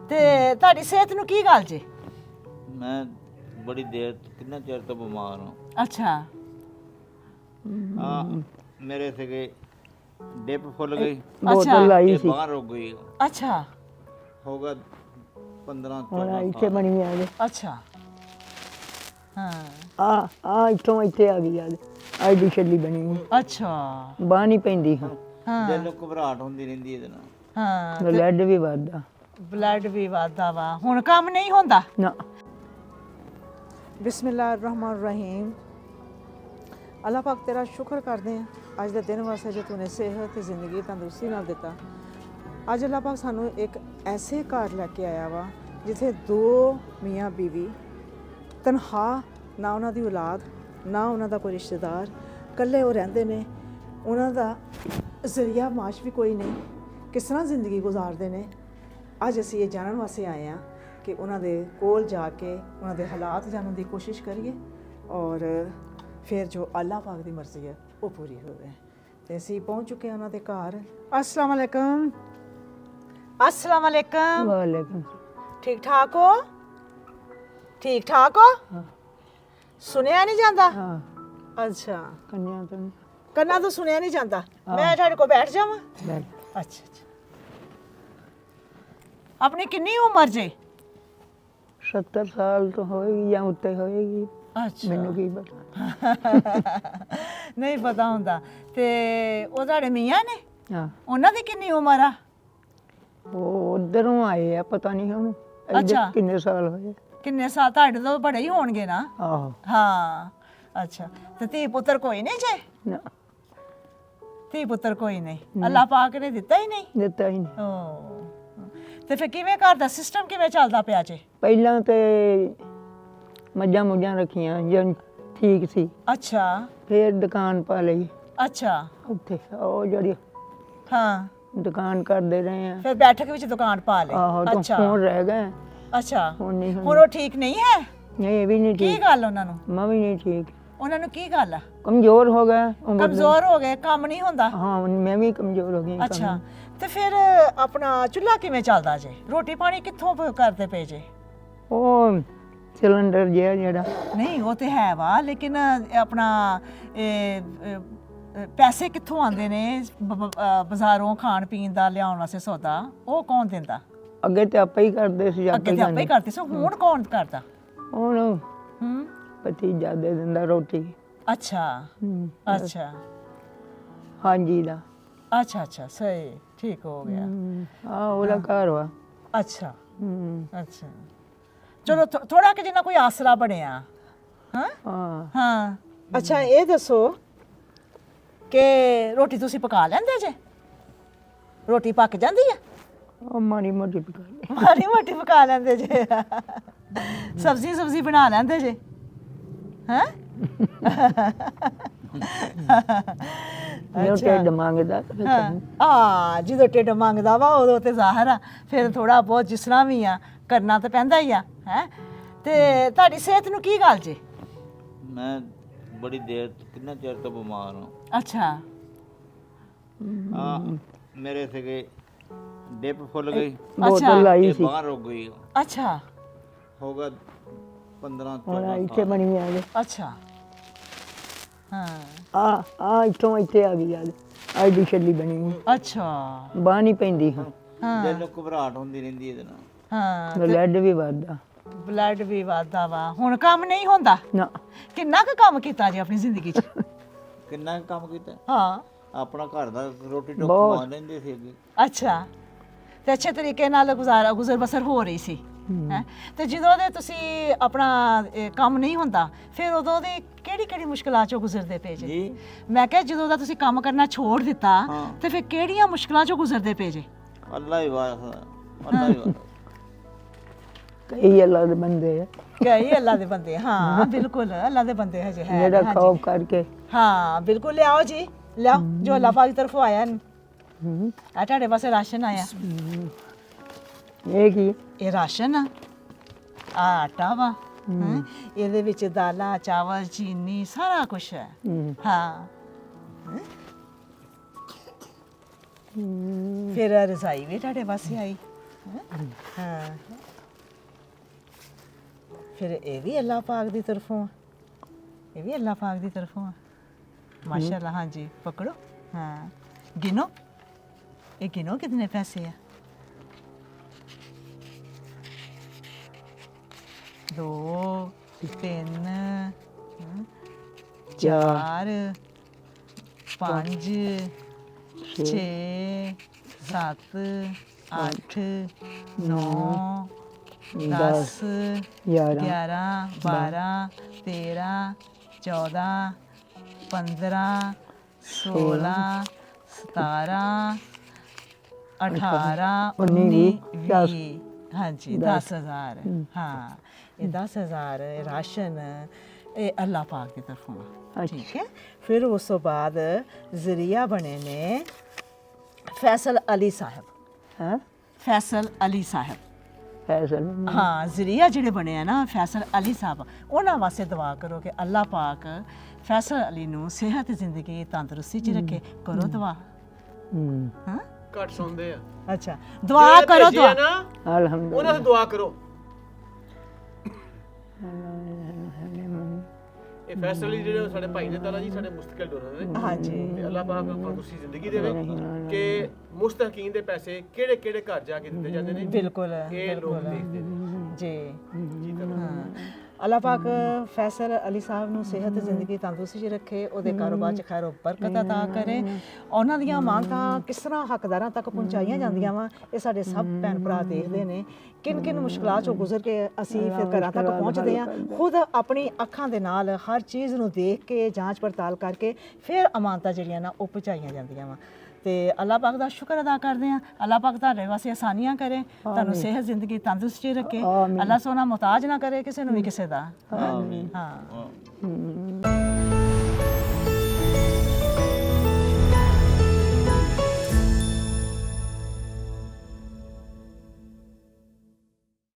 ਤੇ ਤੁਹਾਡੀ ਸਿਹਤ ਨੂੰ ਕੀ ਗੱਲ ਜੇ? ਮੈਂ ਬੜੀ ਦੇਰ ਕਿੰਨਾ ਚਿਰ ਤੋਂ ਬਿਮਾਰ ਹਾਂ। ਅੱਛਾ ਮੇਰੇ ਸੀਗੇ ਡਿਪ ਫੁੱਲ ਗਈ ਬੋਤਲ ਲਾਈ ਤੇ ਸੀ ਬਾਹਰ ਰੁਕ ਗਈ। ਅੱਛਾ ਹੋਗਾ 15 ਹੁਣ 14 ਇੱਥੇ ਬਣੀ ਆ ਜੇ ਅੱਛਾ ਹਾਂ ਆ ਇੱਥੋਂ ਇੱਥੇ ਆ ਗਈ ਆ ਦੀ ਛੱਲੀ ਬਣੀ ਆ। ਅੱਛਾ ਬਾਂਹ ਨਹੀਂ ਪੈਂਦੀ ਹਾਂ ਦਿਲ ਨੂੰ ਘਬਰਾਹਟ ਹੁੰਦੀ ਰਹਿੰਦੀ ਇਹਦੇ ਨਾਲ। ਹਾਂ ਬਲੱਡ ਵੀ ਵੱਧਦਾ ਬਲੱਡ ਵੀ ਵੱਧਦਾ ਵਾ। ਹੁਣ ਕੰਮ ਨਹੀਂ ਹੁੰਦਾ? ਨਾ ਬਿਸਮਿਲ੍ਲਾਹਿਰਰਹਿਮਾਨਿਰਰਹੀਮ। ਅੱਲਾਹ ਪਾਕ ਤੇਰਾ ਸ਼ੁਕਰ ਕਰਦੇ ਹਾਂ ਅੱਜ ਦੇ ਦਿਨ ਵਾਸਤੇ ਜੋ ਤੂੰ ਸਿਹਤ ਤੇ ਜ਼ਿੰਦਗੀ ਤੰਦਰੁਸਤੀ ਨਾਲ ਦਿੱਤਾ। ਅੱਜ ਅੱਲਾਹ ਪਾਕ ਸਾਨੂੰ ਇੱਕ ਐਸੇ ਘਰ ਲੈ ਕੇ ਆਇਆ ਵਾ ਜਿੱਥੇ ਦੋ ਮੀਆਂ ਬੀਵੀ ਤਨਹਾ, ਨਾ ਉਹਨਾਂ ਦੀ ਔਲਾਦ ਨਾ ਉਹਨਾਂ ਦਾ ਕੋਈ ਰਿਸ਼ਤੇਦਾਰ, ਇਕੱਲੇ ਉਹ ਰਹਿੰਦੇ ਨੇ। ਉਹਨਾਂ ਦਾ ਜ਼ਰੀਆ ਮਾਸ਼ ਵੀ ਕੋਈ ਨਹੀਂ, ਕਿਸ ਤਰ੍ਹਾਂ ਜ਼ਿੰਦਗੀ ਗੁਜ਼ਾਰਦੇ ਨੇ। ਅੱਜ ਅਸੀਂ ਇਹ ਜਾਣਨ ਵਾਸਤੇ ਆਏ ਹਾਂ ਕਿ ਉਹਨਾਂ ਦੇ ਕੋਲ ਜਾ ਕੇ ਉਹਨਾਂ ਦੇ ਹਾਲਾਤ ਜਾਣਨ ਦੀ ਕੋਸ਼ਿਸ਼ ਕਰੀਏ ਔਰ ਫਿਰ ਜੋ ਅੱਲਾਹ ਪਾਕ ਦੀ ਮਰਜ਼ੀ ਹੈ ਉਹ ਪੂਰੀ ਹੋਵੇ। ਤੇ ਅਸੀਂ ਪਹੁੰਚ ਚੁੱਕੇ ਹਾਂ ਉਹਨਾਂ ਦੇ ਘਰ। अस्सलाम वालेकुम। अस्सलाम वालेकुम। ਵਾਲੇਕੁਮ ठीक ठाक हो? ठीक ठाक हो? सुनिया नहीं जाता? ਹਾਂ अच्छा ਕੰਨਿਆ ਤੋਂ करना तो सुनिया नहीं जाता। मैं ਤੁਹਾਡੇ ਕੋਲ बैठ जावां? ਬੈਠ अच्छा अच्छा। अपनी कितनी उम्र जे? 70 ਸਾਲ ਤੋਂ ਹੋਏਗੀ ਜਾਂ ਉੱਤੇ ਹੋਏਗੀ, अच्छा ਮੈਨੂੰ ਕੀ ਪਤਾ। ਨਹੀਂ ਪਤਾ ਹੁੰਦਾ। ਤੇ ਉਹ ਤੁਹਾਡੇ ਮੀਆਂ ਨੇ, ਹਾਂ ਉਹਨਾਂ ਦੀ ਕਿੰਨੀ ਉਮਰ ਆ? ਉਹ ਉਧਰੋਂ ਆਏ ਆ, ਪਤਾ ਨਹੀਂ ਹੁਣ ਇੱਧਰ ਅੱਛਾ। ਕਿੰਨੇ ਸਾਲ ਹੋਏ। ਕਿੰਨੇ ਸਾਲ? ਤੁਹਾਡੇ ਤੋਂ ਬੜੇ ਹੀ ਹੋਣਗੇ ਨਾ? ਆਹੋ ਹਾਂ ਅੱਛਾ। ਤੇ ਧੀ ਪੁੱਤਰ ਕੋਈ ਨਹੀਂ ਜੇ? ਨਾ ਧੀ ਪੁੱਤਰ ਕੋਈ ਨਹੀਂ, ਅੱਲਾਹ ਪਾਕ ਨੇ ਦਿੱਤਾ ਹੀ ਨਹੀਂ? ਦਿੱਤਾ ਹੀ ਨਹੀਂ। ਓ ਤੇ ਫਿਰ ਕਿਵੇਂ ਘਰ ਦਾ ਸਿਸਟਮ ਕਿਵੇਂ ਚੱਲਦਾ ਪਿਆ ਜੇ? ਪਹਿਲਾਂ ਤੇ ਮੱਝਾਂ ਮੁੱਝਾਂ ਰੱਖੀਆਂ ਜਨ ਠੀਕ ਸੀ, ਅੱਛਾ ਫਿਰ ਦੁਕਾਨ ਪਾ ਲਈ ਅੱਛਾ ਉੱਥੇ, ਉਹ ਜਿਹੜੀ ਹਾਂ। ਦੁਕਾਨ ਕਰਦੇ ਰਹੇ ਆ। ਫਿਰ ਬੈਠਕ ਵਿੱਚ ਦੁਕਾਨ ਪਾ ਲਈ? ਆਹੋ ਤਾਂ ਅੱਛਾ ਹੁਣ ਰਹਿ ਗਏ, ਅੱਛਾ। ਹੁਣ ਨਹੀਂ ਹੁਣ ਉਹ ਠੀਕ ਨਹੀਂ ਹੈ? ਨਹੀਂ ਇਹ ਵੀ ਨਹੀਂ ਕੀ ਠੀਕ, ਗੱਲ ਉਹਨਾਂ ਨੂੰ? ਮੈਂ ਵੀ ਨਹੀਂ ਠੀਕ, ਉਹਨਾਂ ਨੂੰ ਕੀ ਗੱਲ ਆ? ਕਮਜ਼ੋਰ ਹੋ ਗਏ ਉਮਰ ਦੇ। ਕਮਜ਼ੋਰ ਹੋ ਗਏ, ਕੰਮ ਨਹੀਂ ਹੁੰਦਾ? ਹਾਂ ਮੈਂ ਵੀ ਕਮਜ਼ੋਰ ਹੋ ਗਈ। ਅੱਛਾ ਤੇ ਫਿਰ ਆਪਣਾ ਚੁੱਲ੍ਹਾ ਕਿਵੇਂ ਚੱਲਦਾ ਜੇ? ਰੋਟੀ ਪਾਣੀ ਕਿੱਥੋਂ ਕਰਦੇ ਪਏ ਜੇ? ਉਹ ਸਿਲੰਡਰ ਜਿਹਾ ਜਿਹੜਾ ਨਹੀਂ ਉਹ ਤੇ ਹੈ ਵਾ, ਲੇਕਿਨ ਆਪਣਾ ਪੈਸੇ ਕਿੱਥੋਂ ਆਉਂਦੇ ਨੇ ਬਾਜ਼ਾਰੋਂ ਖਾਣ ਪੀਣ ਦਾ ਲਿਆਉਣ ਵਾਸਤੇ ਸੌਦਾ? ਉਹ ਕੌਣ ਦਿੰਦਾ? ਅੱਗੇ ਤੇ ਆਪੇ ਹੀ ਕਰਦੇ ਸੀ, ਅੱਗੇ ਤੇ ਆਪੇ ਹੀ ਕਰਦੇ ਸੀ, ਹੁਣ ਕੌਣ ਕਰਦਾ? ਹੁਣ ਹੂੰ ਭਤੀਜਾ ਦੇ ਦਿੰਦਾ ਰੋਟੀ। ਅੱਛਾ ਹੂੰ। ਅੱਛਾ ਹਾਂਜੀ ਦਾ ਅੱਛਾ ਅੱਛਾ ਸਹੀ, ਠੀਕ ਹੋ ਗਿਆ। ਹਾਂ ਉਹਦਾ ਘਰ ਵਾ। ਅੱਛਾ ਹੂੰ। ਅੱਛਾ ਚਲੋ ਥੋੜਾ ਕਿ ਜਿੰਨਾ ਕੋਈ ਆਸਰਾ ਬਣਿਆ। ਹਾਂ ਹਾਂ ਹਾਂ ਅੱਛਾ ਇਹ ਦੱਸੋ ਕਿ ਰੋਟੀ ਤੁਸੀਂ ਪਕਾ ਲੈਂਦੇ ਜੇ? ਰੋਟੀ ਪੱਕ ਜਾਂਦੀ ਆ? ਉਹ ਮਾੜੀ ਮੋਟੀ ਪਕਾ ਲਈ। ਮਾੜੀ ਮੋਟੀ ਪਕਾ ਲੈਂਦੇ ਜੇ? ਸਬਜ਼ੀ ਬਣਾ ਲੈਂਦੇ ਜੇ? ਹੈਂ? ਜਦੋਂ ਢਿੱਡ ਮੰਗਦਾ ਤਾਂ ਫਿਰ ਕਰਨਾ। ਆ ਜਦੋਂ ਢਿੱਡ ਮੰਗਦਾ ਵਾ ਉਦੋਂ ਤੇ ਜ਼ਾਹਰ ਆ ਫਿਰ ਥੋੜਾ ਬਹੁਤ ਜਿਸ ਤਰ੍ਹਾਂ ਵੀ ਆ ਕਰਨਾ ਤਾਂ ਪੈਂਦਾ ਹੀ ਆ। ਹੈ ਤੇ ਤੁਹਾਡੀ ਸਿਹਤ ਨੂੰ ਕੀ ਗੱਲ ਜੇ? ਮੈਂ ਬੜੀ ਦੇਰ ਕਿੰਨਾ ਚਿਰ ਤੋਂ ਬਿਮਾਰ ਹਾਂ। ਅੱਛਾ ਮੇਰੇ ਸੀਗੇ ਡਿਪ ਫੁੱਲ ਗਈ ਬੋਤਲ ਲਾਈ ਤੇ ਸੀ ਬਾਹਰ ਰੁਕ ਗਈ। ਅੱਛਾ ਹੋਗਾ 15 ਹੁਣ 14 ਇੱਥੇ ਬਣੀ ਆ ਜੇ। ਅੱਛਾ ਹਾਂ ਆ ਇੱਥੋਂ ਇੱਥੇ ਆ ਗਈ ਆ ਦੀ ਛੱਲੀ ਬਣੀ ਆ। ਅੱਛਾ ਬਾਂਹ ਨਹੀਂ ਪੈਂਦੀ ਹਾਂ ਦਿਲ ਨੂੰ ਘਬਰਾਹਟ ਹੁੰਦੀ ਰਹਿੰਦੀ ਇਹਦੇ ਨਾਲ। ਹਾਂ ਬਲੱਡ ਵੀ ਵੱਧਦਾ। ਬਲੱਡ ਵੀ ਵੱਧਦਾ ਵਾ। ਹੁਣ ਕੰਮ ਨਹੀਂ ਹੁੰਦਾ? ਨਾ ਕਿੰਨਾ ਕੁ ਕੰਮ ਕੀਤਾ ਜੀ ਆਪਣੀ ਜ਼ਿੰਦਗੀ 'ਚ? ਕਿੰਨਾ ਕੁ ਕੰਮ ਕੀਤਾ ਹਾਂ ਆਪਣਾ, ਘਰ ਦਾ ਰੋਟੀ ਟੋਕ ਖਵਾ ਲੈਂਦੇ ਸੀ ਅੱਗੇ। ਅੱਛਾ ਤੇ ਅੱਛੇ ਤਰੀਕੇ ਨਾਲ ਗੁਜ਼ਰ ਬਸਰ ਹੋ ਰਹੀ ਸੀ ਹੈ। ਤੇ ਜਦੋਂ ਦੇ ਤੁਸੀਂ ਆਪਣਾ ਕੰਮ ਨਹੀਂ ਹੁੰਦਾ ਫਿਰ ਉਦੋਂ ਦੇ ਕਿਹੜੀ ਮੁਸ਼ਕਲਾਂ ਚੋਂ ਗੁਜ਼ਰਦੇ ਪਏ ਜੇ? ਜੀ ਮੈਂ ਕਿਹਾ ਜਦੋਂ ਦਾ ਤੁਸੀਂ ਕੰਮ ਕਰਨਾ ਛੋੜ ਦਿੱਤਾ ਹਾਂ। ਤੇ ਫਿਰ ਕਿਹੜੀਆਂ ਮੁਸ਼ਕਲਾਂ ਚੋਂ ਗੁਜ਼ਰਦੇ ਪਏ ਜੇ? ਅੱਲਾ ਹੀ ਵਾਸ, ਅੱਲਾ ਹੀ ਵਾਸ। ਕਈ ਅੱਲਾ ਦੇ ਬੰਦੇ ਆ ਕਈ ਅੱਲਾ ਦੇ ਬੰਦੇ। ਹਾਂ ਬਿਲਕੁਲ ਅੱਲਾ ਦੇ ਬੰਦੇ ਹਜੇ ਹੈ। ਜਿਹੜਾ ਹਾਂਜੀ। ਖੌਫ ਕਰਕੇ। ਹਾਂ ਬਿਲਕੁਲ ਲਿਆਓ ਜੀ, ਲਿਆਓ ਜੋ ਅੱਲਾ ਪਾਕ ਦੀ ਤਰਫੋਂ ਆਇਆ। ਹੂੰ। ਆ ਤੁਹਾਡੇ ਪਾਸੇ ਰਾਸ਼ਨ ਆਇਆ। ਇਹ ਕੀ? ਇਹ ਰਾਸ਼ਨ ਆ, ਆਟਾ ਵਾ। ਹੈਂ? ਇਹਦੇ ਵਿੱਚ ਦਾਲਾਂ ਚਾਵਲ ਚੀਨੀ ਸਾਰਾ ਕੁਛ ਹੈ। ਹੂੰ। ਹਾਂ ਫਿਰ ਰਜ਼ਾਈ ਵੀ ਤੁਹਾਡੇ ਪਾਸੇ ਆਈ। ਹੈਂ? ਹਾਂ ਫਿਰ ਇਹ ਵੀ ਅੱਲਾਹ ਪਾਕ ਦੀ ਤਰਫੋਂ ਆ, ਇਹ ਵੀ ਅੱਲਾਹ ਪਾਕ ਦੀ ਤਰਫੋਂ ਆ। माशाल्लाह। हाँ जी, पकड़ो। हाँ, गिनो, ये गिनो कितने पैसे है। 2 3 4 5 6 7 8 9 10 11 12 13 14 15 16 17 18 19 20। हाँ जी, 10,000। हाँ, ये 10,000 राशन ये अल्लाह पाक की तरफों आ। ठीक है। फिर उस तो बाद जरिया बने ने फैसल अली साहब। हाँ फैसल अली साहब। फैसल हाँ, जरिया ਜਿਹੜੇ ਬਣੇ ਆ ਨਾ ਫੈਸਲ ਅਲੀ ਸਾਹਿਬ, ਉਹਨਾਂ ਵਾਸਤੇ ਦੁਆ ਕਰੋ ਕਿ ਅੱਲਾਹ ਪਾਕ ਫੈਸਲ ਅਲੀ ਨੂੰ ਸਿਹਤ ਜ਼ਿੰਦਗੀ ਤੰਦਰੁਸਤੀ ਚ ਰੱਖੇ। ਕਰੋ ਦੁਆ। ਹਾਂ, ਘੱਟ ਸੌਂਦੇ ਆ ਅੱਛਾ, ਦੁਆ ਕਰੋ ਦੁਆ। अल्हम्दुलिल्लाह ਉਹਨਾਂ ਦੀ ਦੁਆ ਕਰੋ। ਇਹ ਫੈਸਲੇ ਜਿਹੜੇ ਉਹ ਸਾਡੇ ਭਾਈ ਨੇ ਤਾਲਾ ਜੀ ਸਾਡੇ ਮੁਸਤਕਿਲ ਡੋਨਰ ਨੇ। ਹਾਂਜੀ, ਤੇ ਅੱਲਾਹ ਪਾਕ ਤੰਦਰੁਸਤੀ ਜ਼ਿੰਦਗੀ ਦੇਵੇ ਕਿ ਮੁਸਤਕੀਨ ਦੇ ਪੈਸੇ ਕਿਹੜੇ ਕਿਹੜੇ ਘਰ ਜਾ ਕੇ ਦਿੱਤੇ ਜਾਂਦੇ ਨੇ ਬਿਲਕੁਲ ਇਹ ਲੋਕ ਦੇਖਦੇ ਨੇ ਜੀ। ਹਾਂ, ਅੱਲਾਹ ਪਾਕ ਫੈਸਲ ਅਲੀ ਸਾਹਿਬ ਨੂੰ ਸਿਹਤ ਜ਼ਿੰਦਗੀ ਤੰਦਰੁਸਤੀ 'ਚ ਰੱਖੇ, ਉਹਦੇ ਕਾਰੋਬਾਰ 'ਚ ਖੈਰ ਬਰਕਤ ਅਤਾ ਕਰੇ। ਉਹਨਾਂ ਦੀਆਂ ਮਾਂਗਾਂ ਕਿਸ ਤਰ੍ਹਾਂ ਹੱਕਦਾਰਾਂ ਤੱਕ ਪਹੁੰਚਾਈਆਂ ਜਾਂਦੀਆਂ ਵਾ, ਇਹ ਸਾਡੇ ਸਭ ਭੈਣ ਭਰਾ ਦੇਖਦੇ ਨੇ। ਕਿਨ ਕਿਨ ਮੁਸ਼ਕਲਾਂ 'ਚੋਂ ਗੁਜ਼ਰ ਕੇ ਅਸੀਂ ਫਿਰ ਘਰਾਂ ਤੱਕ ਪਹੁੰਚਦੇ ਹਾਂ। ਖੁਦ ਆਪਣੀ ਅੱਖਾਂ ਦੇ ਨਾਲ ਹਰ ਚੀਜ਼ ਨੂੰ ਦੇਖ ਕੇ ਜਾਂਚ ਪੜਤਾਲ ਕਰਕੇ ਫਿਰ ਅਮਾਨਤਾਂ ਜਿਹੜੀਆਂ ਨਾ ਉਹ ਪਹੁੰਚਾਈਆਂ ਜਾਂਦੀਆਂ ਵਾ। ਤੇ ਅੱਲਾਹ ਪਾਕ ਦਾ ਸ਼ੁਕਰ ਅਦਾ ਕਰਦੇ ਹਾਂ। ਅੱਲਾਹ ਪਾਕ ਤੁਹਾਡੇ ਵਾਸਤੇ ਆਸਾਨੀਆਂ ਕਰੇ, ਤੁਹਾਨੂੰ ਸਿਹਤ ਜ਼ਿੰਦਗੀ ਤੰਦਰੁਸਤੀ ਰੱਖੇ। ਅੱਲਾਹ ਸੋਨਾ ਮੁਹਤਾਜ ਨਾ ਕਰੇ ਕਿਸੇ ਨੂੰ ਵੀ ਕਿਸੇ ਦਾ। ਹਾਂ।